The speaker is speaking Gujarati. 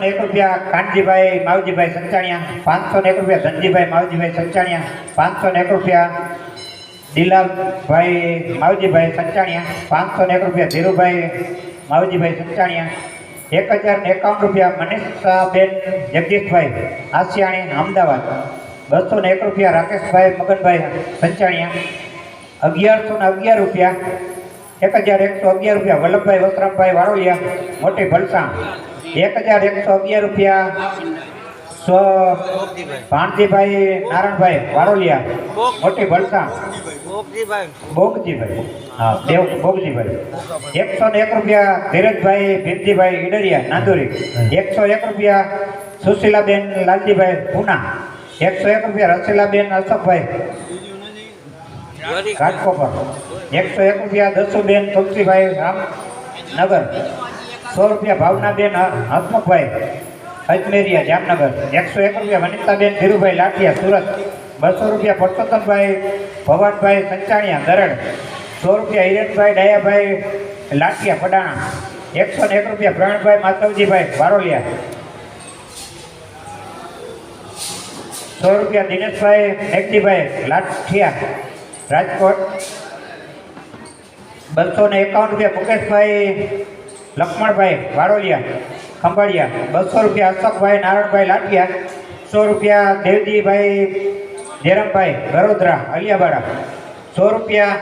1 રૂપિયા કાનજીભાઈ માવજીભાઈ સંચાણિયા, 501 રૂપિયા ધનજીભાઈ માવજીભાઈ સંચાણિયા, 501 રૂપિયા દિલાભાઈ માવજીભાઈ સંચાણિયા, 501 રૂપિયા ધીરુભાઈ માવજીભાઈ સંચાણિયા, 1051 રૂપિયા મનીષાબેન જગદીશભાઈ આસિયાણી અમદાવાદ, 201 રૂપિયા રાકેશભાઈ મગનભાઈ સંચાણિયા, 1111 રૂપિયા 1111 રૂપિયા વલ્લભભાઈ વસરામભાઈ વાળોલિયા મોટી ભલસા, 1111 રૂપિયા ભાણજીભાઈ નારાયણભાઈ વાળોલિયા મોટી ભલસા, બોગજીભાઈ હા બોગજીભાઈ, 101 રૂપિયા ધીરજભાઈ ભીમજીભાઈ ઈડરિયા નાંદોરી, 101 રૂપિયા સુશીલાબેન લાલજીભાઈ પૂના, 101 રૂપિયા રસીલાબેન અશોકભાઈ રાજકોપર, 101 રૂપિયા દસુબેન તુલસીભાઈ રામનગર, 100 રૂપિયા ભાવનાબેન હસમુખભાઈ અજમેરિયા જામનગર, 101 રૂપિયા વનિતાબેન ધીરુભાઈ લાઠિયા સુરત, 200 રૂપિયા પરસોત્તમભાઈ ભવાનભાઈ સંચાણિયા દરડ, 100 રૂપિયા હિરેનભાઈ ડાયાભાઈ લાઠિયા પડાણા, 101 રૂપિયા પ્રવીણભાઈ માધવજીભાઈ વારોલિયા, 100 રૂપિયા દિનેશભાઈ મેઘજીભાઈ લાઠિયા રાજકોટ, 251 રૂપિયા મુકેશભાઈ લક્ષ્મણભાઈ વાડોલિયા ખંભાળિયા, 200 રૂપિયા અશોકભાઈ નારાયણભાઈ લાઠિયા, 100 રૂપિયા દેવજીભાઈ જયરામભાઈ ગરોદરા અલિયાવાડા, 100 રૂપિયા